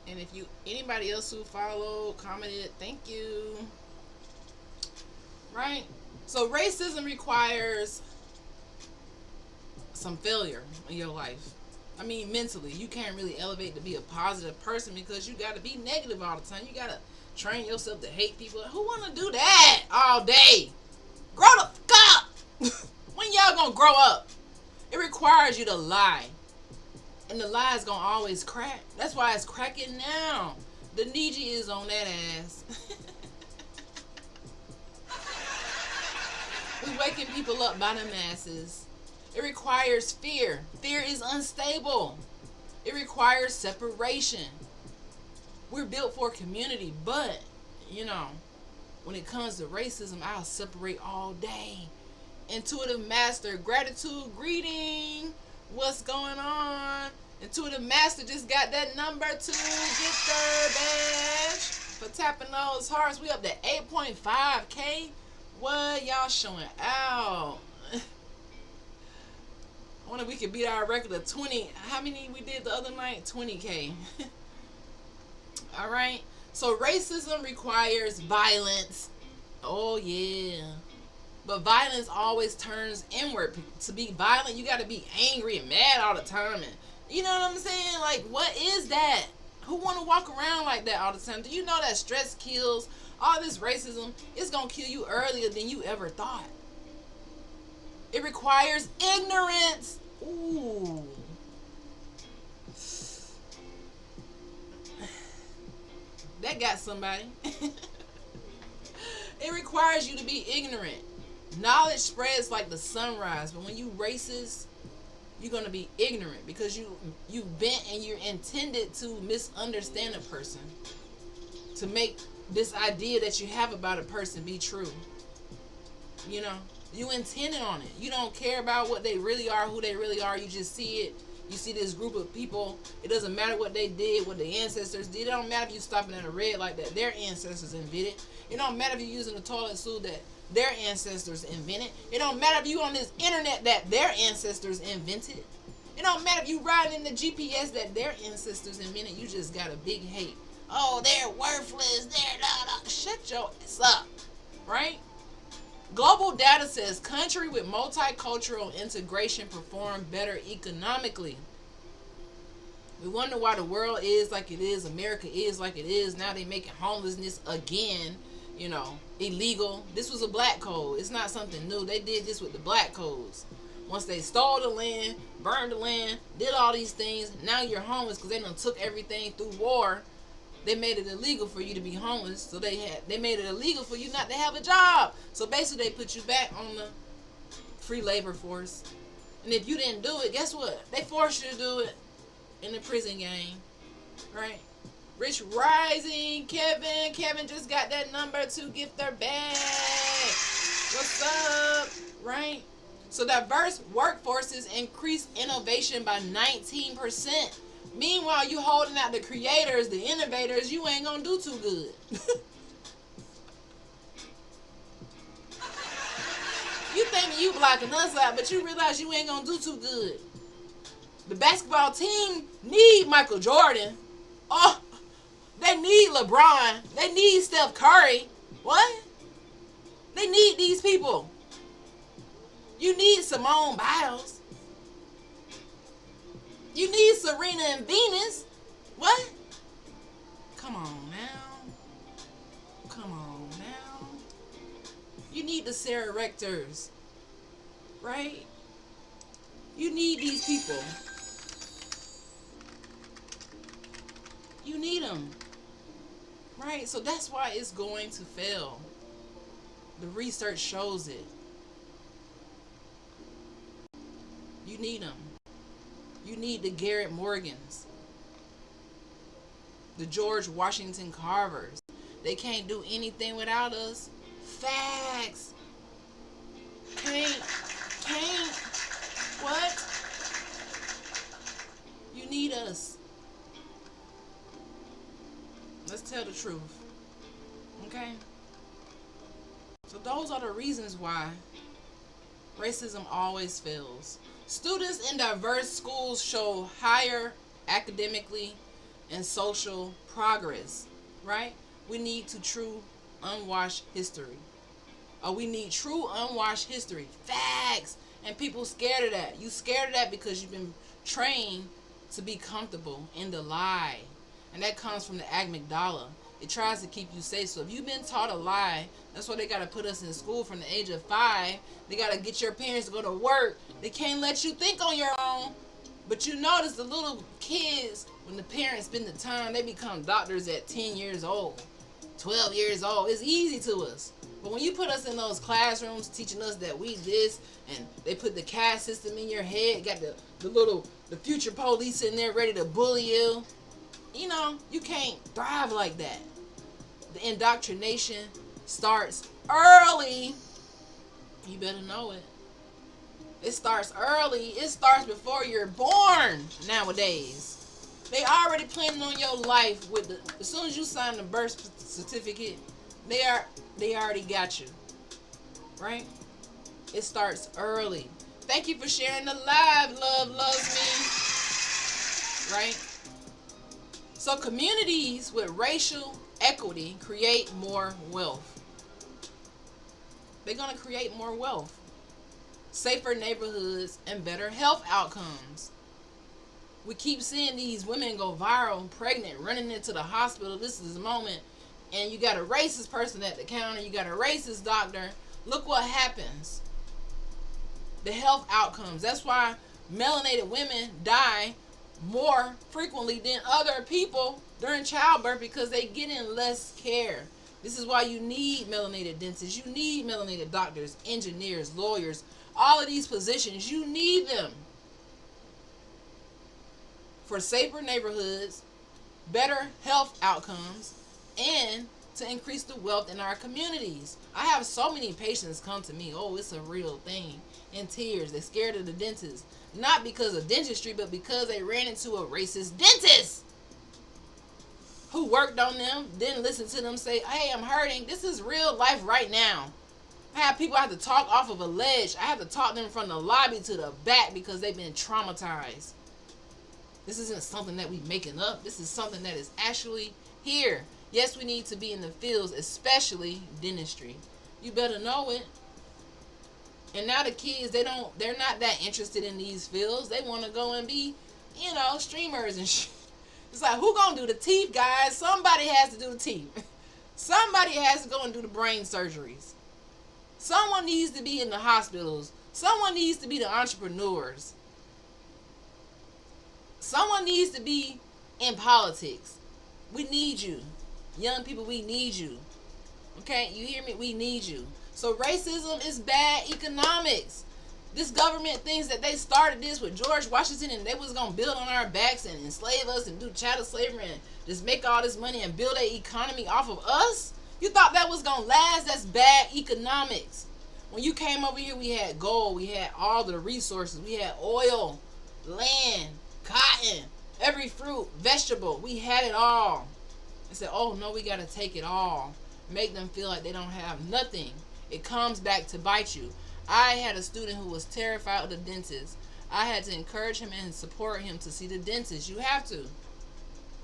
And if anybody else who followed, commented, thank you. Right? So racism requires some failure in your life. I mean, mentally, you can't really elevate to be a positive person because you got to be negative all the time. You got to train yourself to hate people. Who want to do that all day? Grow the fuck up. When y'all gonna grow up? It requires you to lie. And the lie is gonna always crack. That's why it's cracking now. The Niji is on that ass. We waking people up by the masses. It requires fear. Fear is unstable. It requires separation. We're built for community, but, when it comes to racism, I'll separate all day. Intuitive Master, gratitude, greeting. What's going on? Intuitive Master just got that number 2 get their badge for tapping those hearts. We up to 8.5K. What y'all showing out? I wonder if we could beat our record of 20. How many we did the other night? 20K. All right. So racism requires violence. Oh yeah. But violence always turns inward. To be violent, you got to be angry and mad all the time. And you know what I'm saying? Like, what is that? Who want to walk around like that all the time? Do you know that stress kills? All this racism is going to kill you earlier than you ever thought. It requires ignorance. Ooh. That got somebody. It requires you to be ignorant. Knowledge spreads like the sunrise, but when you racist, You're gonna be ignorant because you bent and you're intended to misunderstand a person, to make this idea that you have about a person be true. You know, you intended on it. You don't care about what they really are, who they really are. You just see it. You see this group of people. It doesn't matter what they did, what their ancestors did. It don't matter if you stopping at a red light that their ancestors invented. It don't matter if you're using a toilet stool that their ancestors invented. It don't matter if you on this internet that their ancestors invented. It don't matter if you riding in the GPS that their ancestors invented. You just got a big hate. Oh, they're worthless. They're not. Shut your ass up, right? Global data says country with multicultural integration perform better economically. We wonder why the world is like it is, America is like it is. Now they making homelessness again, illegal. This was a black code. It's not something new. They did this with the black codes. Once they stole the land, burned the land, did all these things, now you're homeless because they done took everything through war. They made it illegal for you to be homeless, so they made it illegal for you not to have a job. So basically, they put you back on the free labor force. And if you didn't do it, guess what? They forced you to do it in the prison game, right? Rich Rising, Kevin. Kevin just got that number to gift their bag. What's up, right? So diverse workforces increase innovation by 19%. Meanwhile, you holding out the creators, the innovators, you ain't gonna do too good. You think you blocking us out, but you realize you ain't gonna do too good. The basketball team need Michael Jordan. Oh, they need LeBron. They need Steph Curry. What? They need these people. You need Simone Biles. You need Serena and Venus. What? Come on now. Come on now. You need the Sarah Rectors. Right? You need these people. You need them. Right? So that's why it's going to fail. The research shows it. You need them. You need the Garrett Morgans, the George Washington Carvers. They can't do anything without us. Facts. Can't. What? You need us. Let's tell the truth. Okay? So those are the reasons why racism always fails. Students in diverse schools show higher academically and social progress, right? We need true unwashed history. We need true unwashed history. Facts. And people scared of that. You scared of that because you've been trained to be comfortable in the lie. And that comes from the amygdala. It tries to keep you safe. So if you've been taught a lie, that's why they got to put us in school from the age of 5. They got to get your parents to go to work. They can't let you think on your own. But you notice the little kids, when the parents spend the time, they become doctors at 10 years old, 12 years old. It's easy to us. But when you put us in those classrooms teaching us that we this, and they put the caste system in your head, got the future police in there ready to bully you, you can't thrive like that. The indoctrination starts early. You better know it. It starts early. It starts before you're born nowadays. They already planning on your life as soon as you sign the birth certificate, they already got you. Right? It starts early. Thank you for sharing the live. Love loves me. Right? So communities with racial equity create more wealth. They're going to create more wealth, safer neighborhoods, and better health outcomes. We keep seeing these women go viral, pregnant, running into the hospital. This is the moment. And you got a racist person at the counter. You got a racist doctor. Look what happens. The health outcomes. That's why melanated women die more frequently than other people during childbirth, because they get in less care. This is why you need melanated dentists. You need melanated doctors, engineers, lawyers. All of these positions, you need them. for safer neighborhoods, better health outcomes, and to increase the wealth in our communities. I have so many patients come to me, oh, it's a real thing, in tears. They're scared of the dentist. Not because of dentistry, but because they ran into a racist dentist who worked on them, didn't listen to them say, hey, I'm hurting. This is real life right now. I have people I have to talk off of a ledge. I have to talk them from the lobby to the back because they've been traumatized. This isn't something that we making up. This is something that is actually here. Yes, we need to be in the fields, especially dentistry. You better know it. And now the kids, they're not that interested in these fields. They want to go and be, streamers and shit. It's like, who gonna do the teeth, guys? Somebody has to do the teeth. Somebody has to go and do the brain surgeries. Someone needs to be in the hospitals. Someone needs to be the entrepreneurs. Someone needs to be in politics. We need you. Young people, we need you. Okay, you hear me? We need you. So racism is bad economics. This government thinks that they started this with George Washington and they was going to build on our backs and enslave us and do chattel slavery and just make all this money and build an economy off of us? You thought that was going to last? That's bad economics. When you came over here, we had gold. We had all the resources. We had oil, land, cotton, every fruit, vegetable. We had it all. I said, oh, no, we got to take it all. Make them feel like they don't have nothing. It comes back to bite you. I had a student who was terrified of the dentist. I had to encourage him and support him to see the dentist. You have to.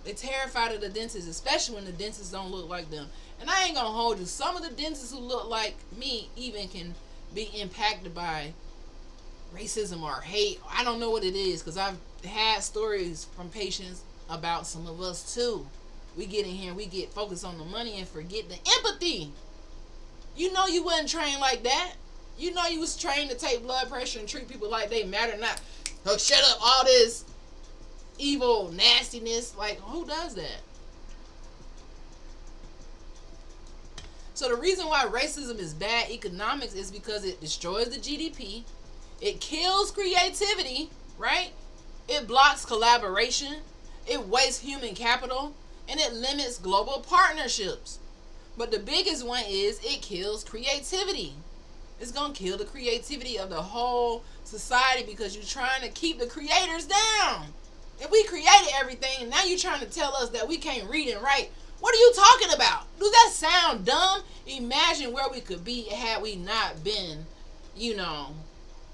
They're terrified of the dentist, especially when the dentists don't look like them. And I ain't going to hold you. Some of the dentists who look like me even can be impacted by racism or hate. I don't know what it is because I've had stories from patients about some of us too. We get in here and we get focused on the money and forget the empathy. You know you wasn't trained like that. You know you was trained to take blood pressure and treat people like they matter not. Oh, shut up, all this evil nastiness. Like, who does that? So the reason why racism is bad economics is because it destroys the GDP. It kills creativity, right? It blocks collaboration. It wastes human capital. And it limits global partnerships. But the biggest one is it kills creativity. It's going to kill the creativity of the whole society because you're trying to keep the creators down. If we created everything and now you're trying to tell us that we can't read and write, what are you talking about? Does that sound dumb? Imagine where we could be had we not been,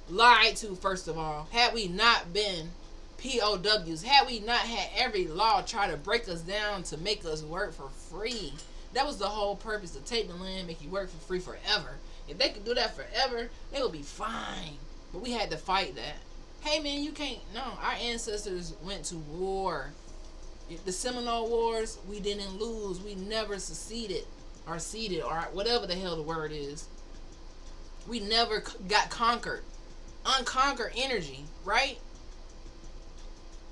lied to, first of all. Had we not been POWs. Had we not had every law try to break us down to make us work for free. That was the whole purpose, to take the land, make you work for free forever. If they could do that forever, they would be fine. But we had to fight that. Hey man, you can't, no, our ancestors went to war. The Seminole Wars, we didn't lose. We never seceded or ceded or whatever the hell the word is. We never got conquered. Unconquered energy, right?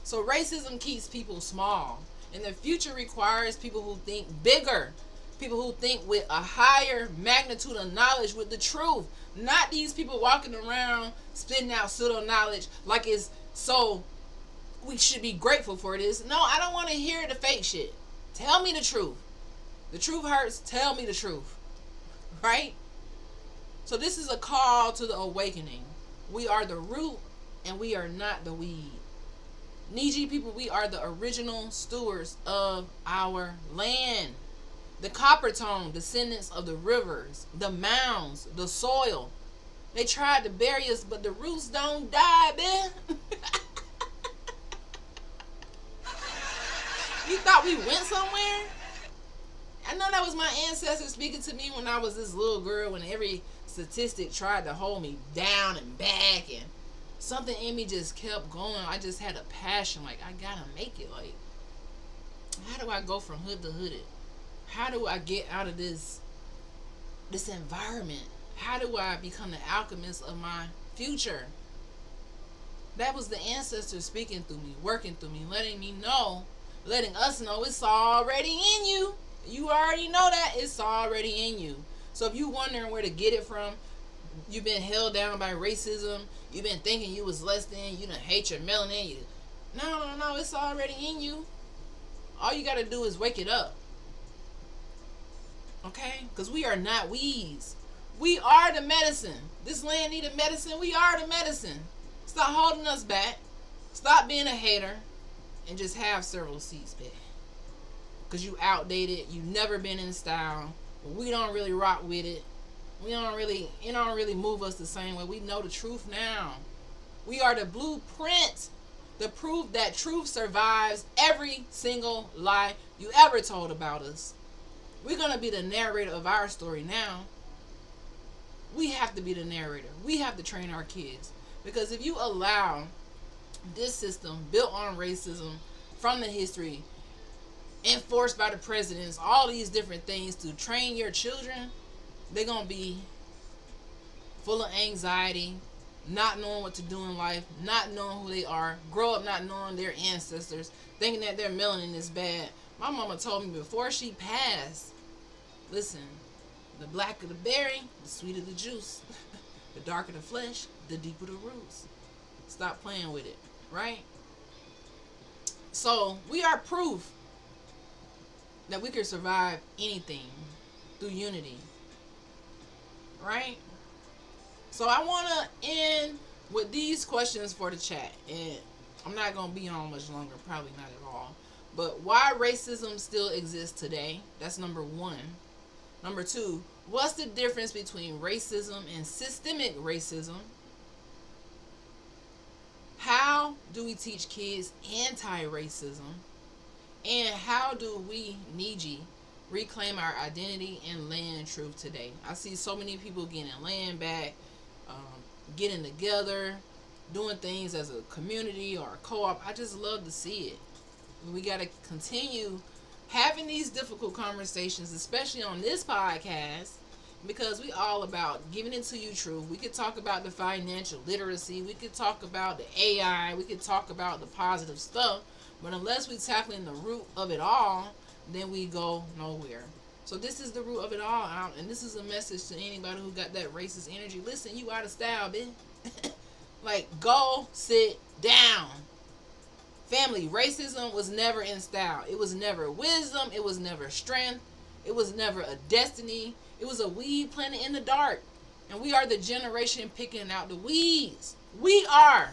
So racism keeps people small. And the future requires people who think bigger. People who think with a higher magnitude of knowledge with the truth. Not these people walking around spitting out pseudo knowledge like it's so we should be grateful for this. No, I don't want to hear the fake shit. Tell me the truth. The truth hurts. Tell me the truth. Right? So this is a call to the awakening. We are the root and we are not the weed. Niji people, we are the original stewards of our land. The copper tone, descendants of the rivers, the mounds, the soil. They tried to bury us, but the roots don't die, man. You thought we went somewhere? I know that was my ancestors speaking to me when I was this little girl, when every statistic tried to hold me down and back, and something in me just kept going. I just had a passion, like, I gotta make it. Like, how do I go from hood to hooded? How do I get out of this environment? How do I become the alchemist of my future? That was the ancestors speaking through me, working through me, letting us know it's already in you. You already know that it's already in you. So if you're wondering where to get it from, you've been held down by racism, you've been thinking you was less than, you done hate your melanin, No, it's already in you. All you gotta do is wake it up. Okay? Because we are not weeds. We are the medicine. This land needed medicine. We are the medicine. Stop holding us back. Stop being a hater. And just have several seats back. Because you outdated. You never been in style. We don't really rock with it. It don't really move us the same way. We know the truth now. We are the blueprint. The proof that truth survives every single lie you ever told about us. We're going to be the narrator of our story now. We have to be the narrator. We have to train our kids. Because if you allow this system built on racism from the history, enforced by the presidents, all these different things to train your children, they're going to be full of anxiety, not knowing what to do in life, not knowing who they are, grow up not knowing their ancestors, thinking that their melanin is bad. My mama told me before she passed, listen, the blacker the berry, the sweeter the juice. The darker the flesh, the deeper the roots. Stop playing with it, right? So we are proof that we can survive anything through unity, right? So I want to end with these questions for the chat, and I'm not going to be on much longer, probably not at all. But why racism still exists today? That's number one. Number two, what's the difference between racism and systemic racism? How do we teach kids anti-racism? And how do we, Niji, reclaim our identity and land truth today? I see so many people getting land back, getting together, doing things as a community or a co-op. I just love to see it. We got to continue having these difficult conversations, especially on this podcast, because we all about giving it to you truth. We could talk about the financial literacy. We could talk about the AI. We could talk about the positive stuff. But unless we tackling the root of it all, then we go nowhere. So this is the root of it all, and this is a message to anybody who got that racist energy. Listen, you out of style, bitch. Like, go sit down. Family, racism was never in style. It was never wisdom. It was never strength. It was never a destiny. It was a weed planted in the dark. And we are the generation picking out the weeds. We are.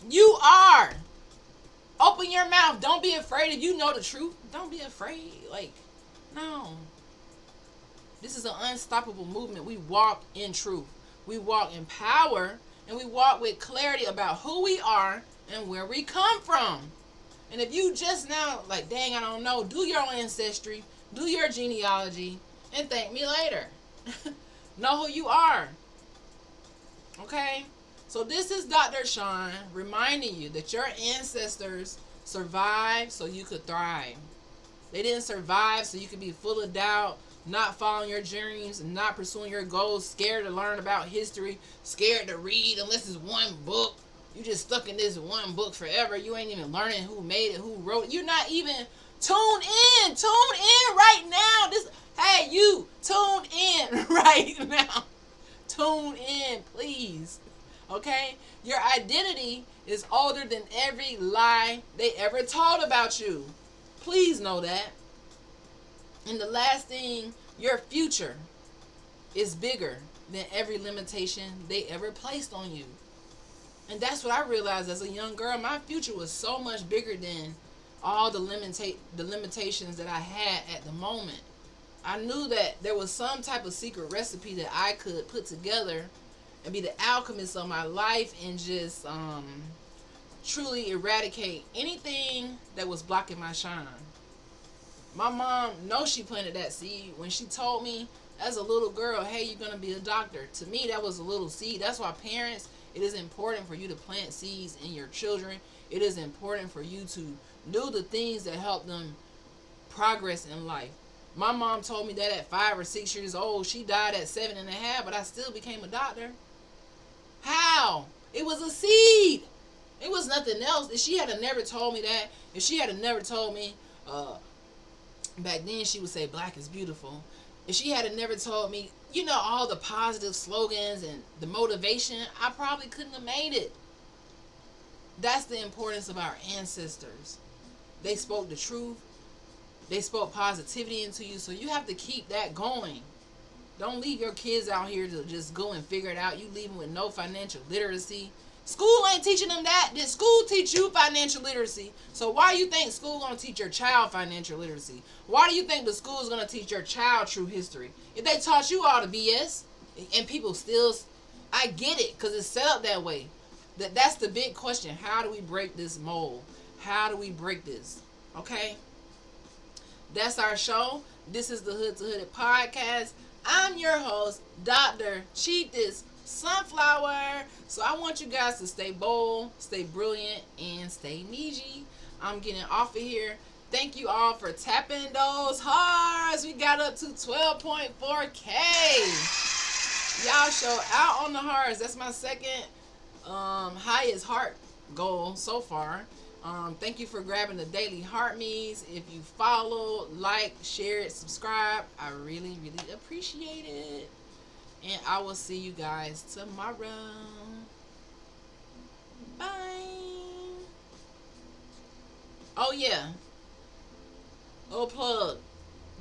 You are. Open your mouth. Don't be afraid. If you know the truth, don't be afraid. Like, no. This is an unstoppable movement. We walk in truth. We walk in power. And we walk with clarity about who we are and where we come from. And if you just now, like, dang, I don't know, do your ancestry, do your genealogy, and thank me later. Know who you are. Okay? So this is Dr. Sean reminding you that your ancestors survived so you could thrive. They didn't survive so you could be full of doubt, not following your dreams, and not pursuing your goals, scared to learn about history, scared to read unless it's one book. You just stuck in this one book forever. You ain't even learning who made it, who wrote it. You're not even tuned in. Tune in right now. Hey, you, tune in right now. Tune in, please. Okay? Your identity is older than every lie they ever told about you. Please know that. And the last thing, your future is bigger than every limitation they ever placed on you. And that's what I realized as a young girl. My future was so much bigger than all the limitations that I had at the moment. I knew that there was some type of secret recipe that I could put together and be the alchemist of my life and just truly eradicate anything that was blocking my shine. My mom knows she planted that seed when she told me as a little girl, hey, you're going to be a doctor. To me, that was a little seed. That's why parents, it is important for you to plant seeds in your children. It is important for you to do the things that help them progress in life. My mom told me that at 5 or 6 years old. She died at 7.5, but I still became a doctor. How? It was a seed. It was nothing else. If she had never told me that, if she had never told me, back then she would say black is beautiful. If she had never told me, all the positive slogans and the motivation, I probably couldn't have made it. That's the importance of our ancestors. They spoke the truth. They spoke positivity into you. So you have to keep that going. Don't leave your kids out here to just go and figure it out. You leave them with no financial literacy. School ain't teaching them that. Did school teach you financial literacy? So why do you think school gonna teach your child financial literacy? Why do you think the school is gonna teach your child true history? If they taught you all the BS, and people still, I get it, cause it's set up that way. That's the big question. How do we break this mold? How do we break this? Okay, that's our show. This is the Hood to Hooded podcast. I'm your host, Dr. Chieftess Sunflower. So I want you guys to stay bold, stay brilliant, and stay Niji. I'm getting off of here. Thank you all for tapping those hearts. We got up to 12.4K. Y'all show out on the hearts. That's my second highest heart goal so far. Thank you for grabbing the daily heart me's. If you follow, like, share it, subscribe, I really, really appreciate it. And I will see you guys tomorrow. Bye. Oh yeah. Oh plug.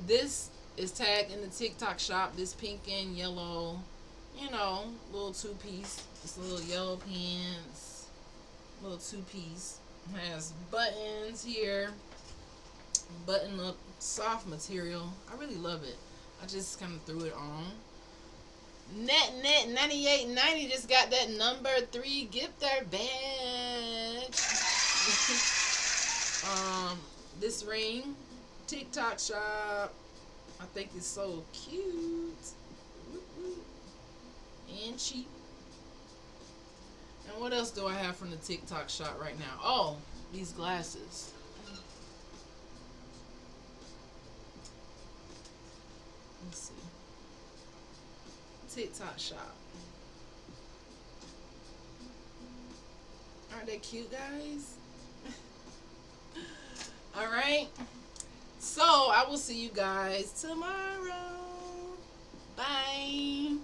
This is tagged in the TikTok shop. This pink and yellow, little two-piece. This little yellow pants. Little two-piece. Has buttons here, button up, soft material. I really love it. I just kind of threw it on. Net 9890 just got that number 3 gifter badge. This ring, TikTok shop. I think it's so cute and cheap. And what else do I have from the TikTok shop right now? Oh, these glasses. Let's see. TikTok shop. Aren't they cute, guys? All right. So I will see you guys tomorrow. Bye.